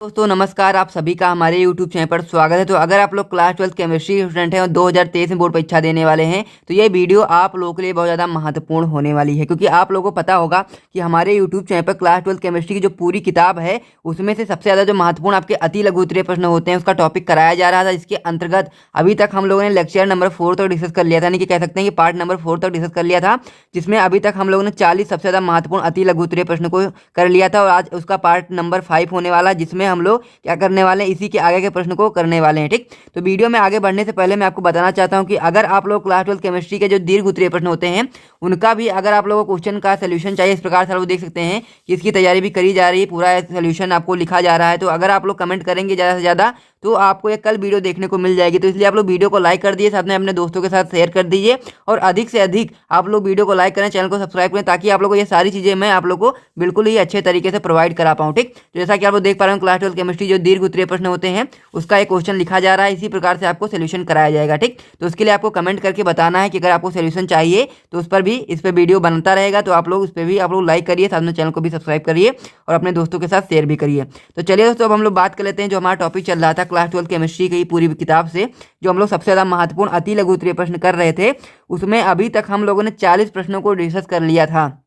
दोस्तों नमस्कार, आप सभी का हमारे YouTube चैनल पर स्वागत है। तो अगर आप लोग क्लास 12 केमिस्ट्री के स्टूडेंट हैं और 2023 में बोर्ड परीक्षा देने वाले हैं तो ये वीडियो आप लोगों के लिए बहुत ज़्यादा महत्वपूर्ण होने वाली है, क्योंकि आप लोगों को पता होगा कि हमारे YouTube चैनल पर क्लास 12 केमिस्ट्री की जो पूरी किताब है उसमें से सबसे ज़्यादा जो महत्वपूर्ण आपके अति लघु उत्तरीय प्रश्न होते हैं उसका टॉपिक कराया जा रहा था, जिसके अंतर्गत अभी तक हम लोगों ने लेक्चर नंबर 4 तक डिस्कस कर लिया था, यानी कि कह सकते हैं कि पार्ट नंबर 4 तक डिस्कस कर लिया था, जिसमें अभी तक हम लोगों ने 40 सबसे ज़्यादा महत्वपूर्ण अति लघु उत्तरीय प्रश्न को कर लिया था और आज उसका पार्ट नंबर 5 होने वाला, जिसमें हम लोग क्या करने वाले हैं, इसी के आगे के प्रश्न को करने वाले हैं। ठीक, तो वीडियो में आगे बढ़ने से पहले मैं आपको बताना चाहता हूं कि अगर आप लोग क्लास 12 केमिस्ट्री के जो दीर्घ उत्तरीय प्रश्न होते हैं उनका भी अगर आप लोगों को क्वेश्चन का सोल्यूशन चाहिए, इस प्रकार से आप लोग देख सकते हैं कि इसकी तैयारी भी करी जा रही है, पूरा सोल्यूशन आपको लिखा जा रहा है। तो अगर आप लोग कमेंट करेंगे ज़्यादा से ज़्यादा तो आपको ये कल वीडियो देखने को मिल जाएगी, तो इसलिए आप लोग वीडियो को लाइक कर दिए, साथ में अपने दोस्तों के साथ शेयर कर दीजिए और अधिक से अधिक आप लोग वीडियो को लाइक करें, चैनल को सब्सक्राइब करें, ताकि आप लोग को ये सारी चीज़ें मैं आप लोग को बिल्कुल ही अच्छे तरीके से प्रोवाइड करा पाऊँ। ठीक, तो जैसा कि आप लोग देख पा रहे हैं क्लास 12 केमिस्ट्री जो दीर्घ उत्तरीय प्रश्न होते हैं उसका एक क्वेश्चन लिखा जा रहा है, इसी प्रकार से आपको सोल्यूशन कराया जाएगा। ठीक, तो उसके लिए आपको कमेंट करके बताना है कि अगर आपको सोल्यूशन चाहिए तो उस पर भी इस पर वीडियो बनता रहेगा, तो आप लोग उस पर भी आप लोग लाइक करिए, साथ में चैनल को भी सब्सक्राइब करिए और अपने दोस्तों के साथ शेयर भी करिए। तो चलिए दोस्तों, अब हम लोग बात कर लेते हैं जो हमारा टॉपिक चल रहा था क्लास 12 केमिस्ट्री की पूरी किताब से, जो हम लोग सबसे ज़्यादा महत्वपूर्ण अति लघु उत्तरीय प्रश्न कर रहे थे, उसमें अभी तक हम लोगों ने 40 प्रश्नों को डिस्कस कर लिया था।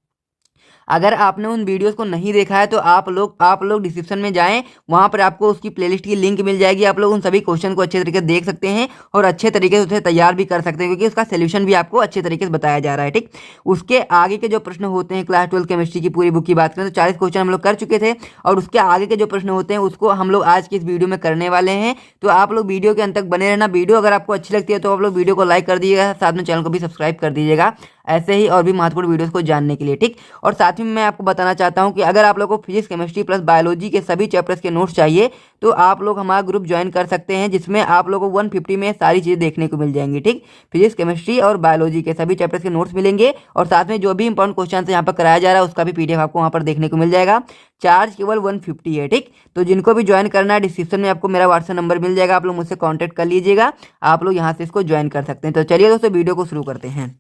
अगर आपने उन वीडियोस को नहीं देखा है तो आप लोग डिस्क्रिप्शन में जाएं, वहां पर आपको उसकी प्लेलिस्ट की लिंक मिल जाएगी, आप लोग उन सभी क्वेश्चन को अच्छे तरीके से देख सकते हैं और अच्छे तरीके से उसे तैयार भी कर सकते हैं, क्योंकि उसका सोल्यूशन भी आपको अच्छे तरीके से बताया जा रहा है। ठीक, उसके आगे के जो प्रश्न होते हैं क्लास 12 केमिस्ट्री की पूरी बुक की बात करें तो 40 क्वेश्चन हम लोग कर चुके थे और उसके आगे के जो प्रश्न होते हैं उसको हम लोग आज की इस वीडियो में करने वाले हैं। तो आप लोग वीडियो के अंत तक बने रहना। वीडियो अगर आपको अच्छी लगती है तो आप लोग वीडियो को लाइक कर दीजिएगा, साथ में चैनल को भी सब्सक्राइब कर दीजिएगा ऐसे ही और भी महत्वपूर्ण वीडियोस को जानने के लिए। ठीक, और साथ ही में मैं आपको बताना चाहता हूं कि अगर आप लोगों को फिजिक्स केमिस्ट्री प्लस बायोलॉजी के सभी चैप्टर्स के नोट्स चाहिए तो आप लोग हमारा ग्रुप ज्वाइन कर सकते हैं, जिसमें आप लोगों को 150 में सारी चीज़ें देखने को मिल जाएंगी। ठीक, फिजिक्स केमिस्ट्री और बायोलॉजी के सभी चैप्टर्स के नोट्स मिलेंगे और साथ में जो भी इंपॉर्टेंट क्वेश्चन यहाँ पर कराया जा रहा है उसका भी PDF आपको वहाँ पर देखने को मिल जाएगा। चार्ज केवल 150 है। ठीक, तो जिनको भी ज्वाइन करना है डिस्क्रिप्शन में आपको मेरा व्हाट्सएप नंबर मिल जाएगा, आप लोग मुझसे कॉन्टैक्ट कर लीजिएगा, आप लोग यहाँ से इसको ज्वाइन कर सकते हैं। तो चलिए दोस्तों, वीडियो को शुरू करते हैं।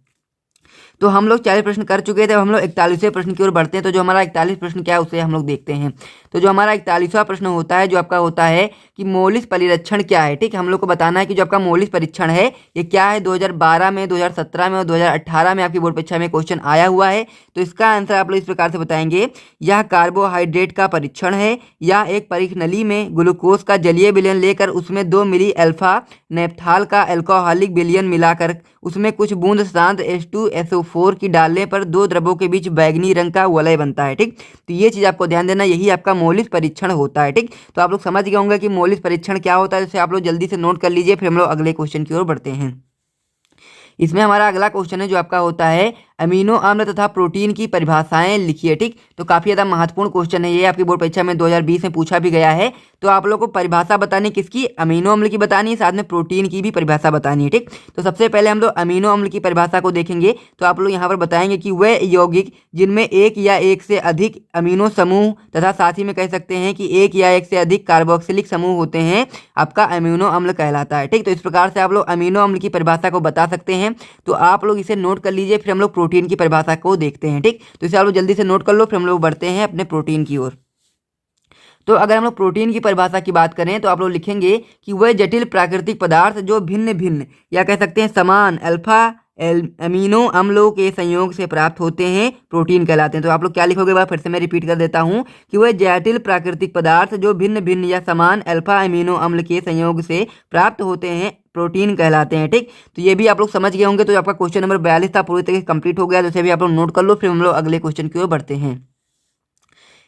तो हम लोग 40 प्रश्न कर चुके थे, अब हम लोग 41वें प्रश्न की ओर बढ़ते हैं। तो जो हमारा 41 प्रश्न क्या है उसे हम लोग देखते हैं। तो जो हमारा 41वां प्रश्न होता है जो आपका होता है कि मौलिक परिरक्षण क्या है। ठीक, हम लोग को बताना है कि जो आपका मौलिक परीक्षण है ये क्या है। 2012 में, 2017 में और 2018 में आपकी बोर्ड परीक्षा में क्वेश्चन आया हुआ है। तो इसका आंसर आप लोग इस प्रकार से बताएंगे, यह कार्बोहाइड्रेट का परीक्षण है या एक परीक्षण नली में ग्लूकोज का जलीय विलयन लेकर उसमें 2 मिली अल्फा नेप्थाल का अल्कोहलिक विलयन मिलाकर उसमें कुछ बूंद शांत H2SO4 की डालने पर दो द्रवों के बीच बैगनी रंग का वलय बनता है। ठीक, तो ये चीज़ आपको ध्यान देना, यही आपका मौलिक परीक्षण होता है। ठीक, तो आप लोग समझ गए होंगे कि मौलिक परीक्षण क्या होता है, जैसे आप लोग जल्दी से नोट कर लीजिए, फिर हम लोग अगले क्वेश्चन की ओर बढ़ते हैं। इसमें हमारा अगला क्वेश्चन है जो आपका होता है अमीनो अम्ल तथा प्रोटीन की परिभाषाएं लिखिए। ठीक, तो काफ़ी ज़्यादा महत्वपूर्ण क्वेश्चन है ये, आपकी बोर्ड परीक्षा में 2020 में पूछा भी गया है। तो आप लोगों को परिभाषा बतानी किसकी, अमीनो अम्ल की बतानी है, साथ में प्रोटीन की भी परिभाषा बतानी है। ठीक, तो सबसे पहले हम लोग अमीनो अम्ल की परिभाषा को देखेंगे। तो आप लोग यहाँ पर बताएंगे कि वह यौगिक जिनमें एक या एक से अधिक अमीनो समूह तथा साथ ही में कह सकते हैं कि एक या एक से अधिक कार्बोक्सिलिक समूह होते हैं, आपका अमीनो अम्ल कहलाता है। ठीक, तो इस प्रकार से आप लोग अमीनो अम्ल की परिभाषा को बता सकते हैं। तो आप लोग इसे नोट कर लीजिए, फिर हम लोग प्रोटीन की परिभाषा को देखते हैं। ठीक, तो इसे आप लोग जल्दी से नोट कर लो, फिर हम लोग बढ़ते हैं अपने प्रोटीन की ओर। तो अगर हम लोग प्रोटीन की परिभाषा की बात करें तो आप लोग लिखेंगे कि वह जटिल प्राकृतिक पदार्थ जो भिन्न भिन्न या कह सकते हैं समान अल्फा अमीनो अम्लों के संयोग से प्राप्त होते हैं, प्रोटीन कहलाते हैं। तो आप लोग क्या लिखोगे, बार फिर से मैं रिपीट कर देता हूं कि वह जटिल प्राकृतिक पदार्थ जो भिन्न भिन्न या समान अल्फा अमीनो अम्ल के संयोग से प्राप्त होते हैं, प्रोटीन कहलाते हैं। ठीक, तो ये भी आप लोग समझ गए होंगे। तो आपका क्वेश्चन नंबर 42 था, पूरी तरीके से कंप्लीट हो गया, तो इसे भी आप लोग नोट कर लो, फिर हम लोग अगले क्वेश्चन की ओर बढ़ते हैं।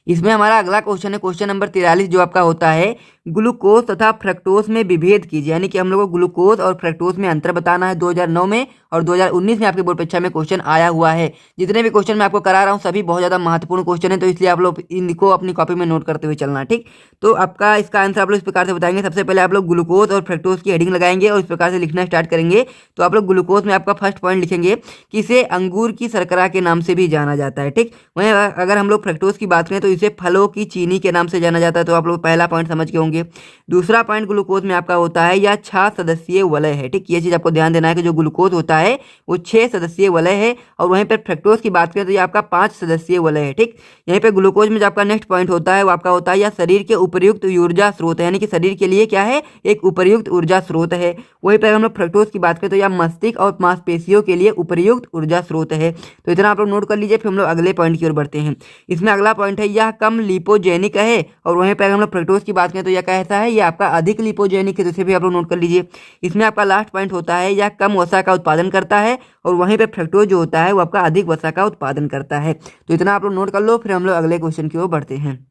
इसमें हमारा अगला क्वेश्चन है क्वेश्चन नंबर 43 जो आपका होता है ग्लूकोज तथा फ्रक्टोज में विभेद कीजिए, यानी कि हम लोग को ग्लूकोज और फ्रक्टोज में अंतर बताना है। 2009 में और 2019 में आपकी बोर्ड परीक्षा में क्वेश्चन आया हुआ है। जितने भी क्वेश्चन मैं आपको करा रहा हूँ सभी बहुत ज़्यादा महत्वपूर्ण क्वेश्चन है, तो इसलिए आप लोग इनको अपनी कॉपी में नोट करते हुए चलना। ठीक, तो आपका इसका आंसर आप लोग इस प्रकार से बताएंगे। सबसे पहले आप लोग ग्लूकोज और फ्रक्टोज की हेडिंग लगाएंगे और इस प्रकार से लिखना स्टार्ट करेंगे। तो आप लोग ग्लूकोज में आपका फर्स्ट पॉइंट लिखेंगे कि इसे अंगूर की शर्करा के नाम से भी जाना जाता है। ठीक, वहीं अगर हम लोग फ्रक्टोज की बात करें तो इसे फलों की चीनी के नाम से जाना जाता है। तो आप लोग पहला पॉइंट समझ गए होंगे। होंगे। दूसरा पॉइंट ग्लूकोज में आपका होता है यह 6 सदस्यीय वलय है। ठीक, ये चीज़ आपको ध्यान देना है कि जो ग्लूकोज होता है वो 6 सदस्यीय वलय है। और वहीं पर फ्रक्टोज की बात करें तो ये आपका 5 सदस्यीय वलय है। ठीक, यहीं पे ग्लूकोज में जो आपका नेक्स्ट पॉइंट होता है वो आपका होता है यह शरीर के उपयुक्त ऊर्जा स्रोत है, यानी कि शरीर के लिए क्या है, एक उपयुक्त ऊर्जा स्रोत है। वहीं पर हम लोग फ्रक्टोज की बात करें तो यह मस्तिष्क और मांसपेशियों के लिए उपयुक्त ऊर्जा स्रोत है। तो इतना आप लोग नोट कर लीजिए। फिर हम लोग अगले पॉइंट की ओर बढ़ते हैं। इसमें अगला पॉइंट है यह कम लिपोजेनिक है। और वहीं पर हम लोग फ्रक्टोज की बात करें तो यह कैसा है, यह आपका अधिक लिपोजेनिक है। तो इसे भी आप लोग नोट कर लीजिए। इसमें आपका लास्ट पॉइंट होता है यह कम वसा का उत्पादन करता है। और वहीं पे फ्रक्टोज जो होता है वो आपका अधिक वसा का उत्पादन करता है। तो इतना आप लोग नोट कर लो। फिर हम लोग अगले क्वेश्चन की ओर बढ़ते हैं।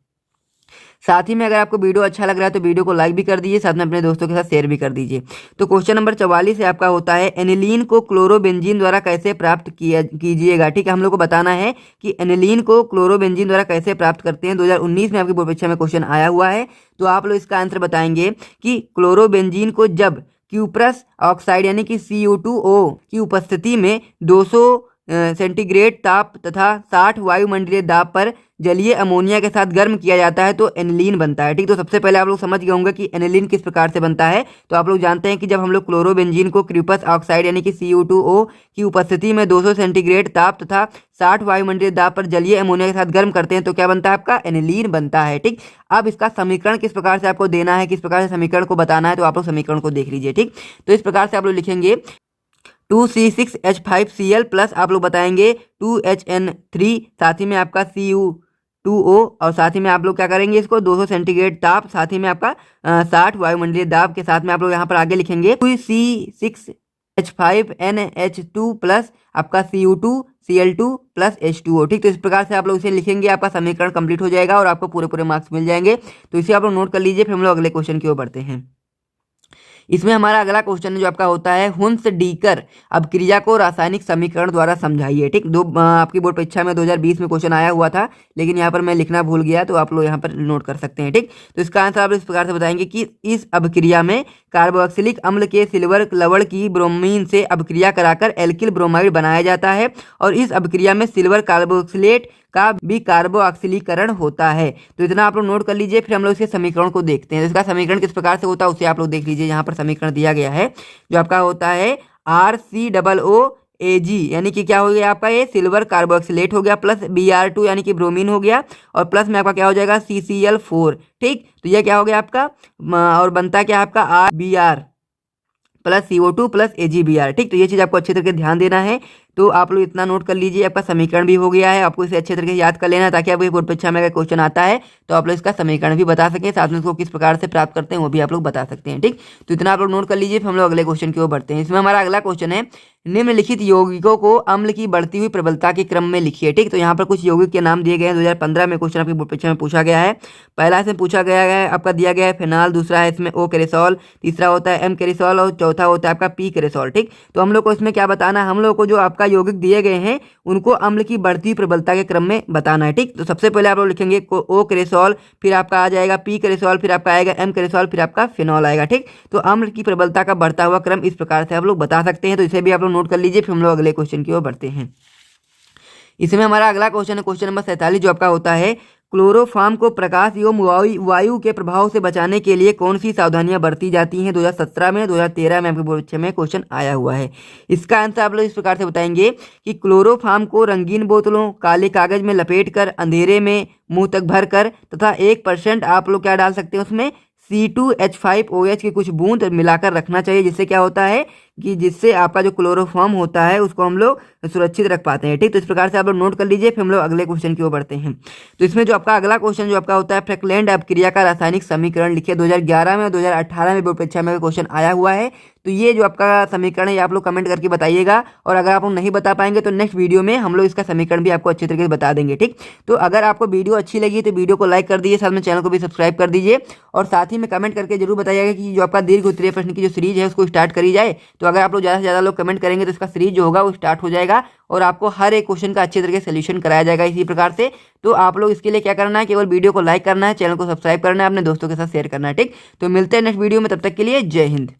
साथ ही में अगर आपको वीडियो अच्छा लग रहा है तो वीडियो को लाइक भी कर दीजिए, साथ में अपने दोस्तों के साथ शेयर भी कर दीजिए। तो क्वेश्चन नंबर 44 है आपका होता है एनिलीन को क्लोरोबेंजीन द्वारा कैसे प्राप्त कीजिएगा। ठीक है, हम लोग को बताना है कि एनिलीन को क्लोरोबेंजीन द्वारा कैसे प्राप्त करते हैं। 2019 में आपकी बोर्ड परीक्षा में क्वेश्चन आया हुआ है। तो आप लोग इसका आंसर बताएंगे कि क्लोरोबेंजीन को जब क्यूप्रस ऑक्साइड यानी कि CO2O की उपस्थिति में 200 सेंटीग्रेड ताप तथा 60 वायुमंडलीय दाब पर जलीय अमोनिया के साथ गर्म किया जाता है तो एनिलीन बनता है। ठीक, तो सबसे पहले आप लोग समझ गए होंगे कि एनिलीन किस प्रकार से बनता है। तो आप लोग जानते हैं कि जब हम लोग क्लोरोबेंजीन को क्यूप्रस ऑक्साइड यानी कि CO2O की उपस्थिति में 200 सेंटीग्रेड ताप तथा 60 वायुमंडलीय दाब पर जलीय अमोनिया के साथ गर्म करते हैं तो क्या बनता है, आपका एनिलीन बनता है। ठीक, अब इसका समीकरण किस प्रकार से आपको देना है, किस प्रकार से समीकरण को बताना है, तो आप लोग समीकरण को देख लीजिए। ठीक, तो इस प्रकार से आप लोग लिखेंगे 2C6H5Cl प्लस आप लोग बताएंगे 2HN3, साथ ही में आपका Cu2O, और साथ ही में आप लोग क्या करेंगे, इसको 200 सेंटीग्रेड ताप, साथ ही में आपका 60 वायुमंडलीय दाब के साथ में आप लोग यहाँ पर आगे लिखेंगे 2C6H5NH2 प्लस आपका Cu2Cl2 प्लस H2O। ठीक, तो इस प्रकार से आप लोग इसे लिखेंगे, आपका समीकरण कंप्लीट हो जाएगा और आपको पूरे मार्क्स मिल जाएंगे। तो इसे आप लोग नोट कर लीजिए। फिर हम लोग अगले क्वेश्चन की ओर बढ़ते हैं। इसमें हमारा अगला क्वेश्चन है जो आपका होता है हुंस डीकर अभिक्रिया को रासायनिक समीकरण द्वारा समझाइए। ठीक, आपकी बोर्ड परीक्षा में 2020 में क्वेश्चन आया हुआ था, लेकिन यहाँ पर मैं लिखना भूल गया, तो आप लोग यहाँ पर नोट कर सकते हैं। ठीक, तो इसका आंसर आप इस प्रकार से बताएंगे कि इस अभिक्रिया में कार्बोक्सिलिक अम्ल के सिल्वर लवण की ब्रोमीन से अभिक्रिया कराकर एल्किल ब्रोमाइड बनाया जाता है और इस अभिक्रिया में सिल्वर कार्बोक्सिलेट का भी कार्बोक्सिलीकरण होता है। तो इतना आप लोग नोट कर लीजिए। फिर हम लोग इसके समीकरण को देखते हैं। तो इसका समीकरण किस प्रकार से होता है उसे आप लोग देख लीजिए। यहाँ पर समीकरण दिया गया है जो आपका होता है RCOOAG, यानी कि क्या हो गया आपका, ये सिल्वर कार्बोक्सिलेट हो गया, प्लस Br2 यानी कि ब्रोमीन हो गया, और प्लस में आपका क्या हो जाएगा CCl4। ठीक, तो यह क्या हो गया आपका, और बनता क्या है आपका RBr plus CO2 plus AgBr। ठीक, तो ये चीज़ आपको अच्छे तरीके से ध्यान देना है। तो आप लोग इतना नोट कर लीजिए। आपका समीकरण भी हो गया है, आपको इसे अच्छे तरीके से याद कर लेना है ताकि आपको बोर्ड परीक्षा में अगर क्वेश्चन आता है तो आप लोग इसका समीकरण भी बता सकें, साथ में उसको किस प्रकार से प्राप्त करते हैं वो भी आप लोग बता सकते हैं। ठीक, तो इतना आप लोग नोट कर लीजिए। फिर हम लोग अगले क्वेश्चन की ओर बढ़ते हैं। इसमें हमारा अगला क्वेश्चन है निम्नलिखित यौगिकों को अम्ल की बढ़ती हुई प्रबलता के क्रम में लिखिए। ठीक, तो यहाँ पर कुछ यौगिक के नाम दिए गए हैं। 2015 में क्वेश्चन आपकी बोर्ड परीक्षा में पूछा गया है। पहला इसमें पूछा गया है, आपका दिया गया है फेनॉल, दूसरा है इसमें O कैरेसोल, तीसरा होता है M कैरेसोल और चौथा होता है आपका P कैरेसोल। ठीक, तो हम लोग को इसमें क्या बताना है, हम लोग को जो आपका यौगिक दिए गए हैं उनको अम्ल की बढ़ती प्रबलता के क्रम में बताना है। ठीक, तो सबसे पहले आप लोग लिखेंगे O कैरेसोल, फिर आपका आ जाएगा P कैरेसोल, फिर आपका आएगा M कैरेसोल, फिर आपका फिनॉल आएगा। ठीक, तो अम्ल की प्रबलता का बढ़ता हुआ क्रम इस प्रकार से आप लोग बता सकते हैं। तो इसे भी आप लोग नोट कर लीजिए। फिर हम लोग अगले क्वेश्चन की ओर बढ़ते हैं। इसमें हमारा अगला क्वेश्चन है क्वेश्चन नंबर 47 जो आपका होता है क्लोरोफॉर्म को प्रकाश एवं वायु के प्रभाव से बचाने के लिए कौन सी सावधानियां बरती जाती हैं। 2017 में 2013 में आपके परीक्षा में क्वेश्चन आया हुआ है। इसका आंसर आप लोग इस प्रकार से बताएंगे कि क्लोरोफॉर्म को रंगीन बोतलों, काले कागज में लपेट कर अंधेरे में मुंह तक भर कर तथा 1% आप लोग क्या डाल सकते हैं उसमें C2H5OH की कुछ बूंद मिलाकर रखना चाहिए, जिससे क्या होता है कि जिससे आपका जो क्लोरोफॉर्म होता है उसको हम लोग सुरक्षित रख पाते हैं। ठीक, तो इस प्रकार से आप लोग नोट कर लीजिए। फिर हम लोग अगले क्वेश्चन की ओर बढ़ते हैं। तो इसमें जो आपका अगला क्वेश्चन जो आपका होता है फ्रैक्लैंड अभिक्रिया का रासायनिक समीकरण लिखिए। 2011 में और 2018 में बोर्ड परीक्षा में क्वेश्चन आया हुआ है। तो ये जो आपका समीकरण है आप लोग कमेंट करके बताइएगा, और अगर आप लोग नहीं बता पाएंगे तो नेक्स्ट वीडियो में हम लोग इसका समीकरण भी आपको अच्छे तरीके से बता देंगे। ठीक, तो अगर आपको वीडियो अच्छी लगी तो वीडियो को लाइक कर दीजिए, साथ में चैनल को भी सब्सक्राइब कर दीजिए, और साथ ही में कमेंट करके जरूर बताइएगा कि जो आपका दीर्घ उत्तरीय प्रश्न की जो सीरीज है उसको स्टार्ट करी जाए। तो अगर आप लोग ज़्यादा से ज़्यादा लोग कमेंट करेंगे तो इसका सीरीज जो होगा वो स्टार्ट हो जाएगा और आपको हर एक क्वेश्चन का अच्छे तरीके से सोल्यूशन कराया जाएगा इसी प्रकार से। तो आप लोग इसके लिए क्या करना है, केवल वीडियो को लाइक करना है, चैनल को सब्सक्राइब करना है, अपने दोस्तों के साथ शेयर करना है। ठीक, तो मिलते हैं नेक्स्ट वीडियो में, तब तक के लिए जय हिंद।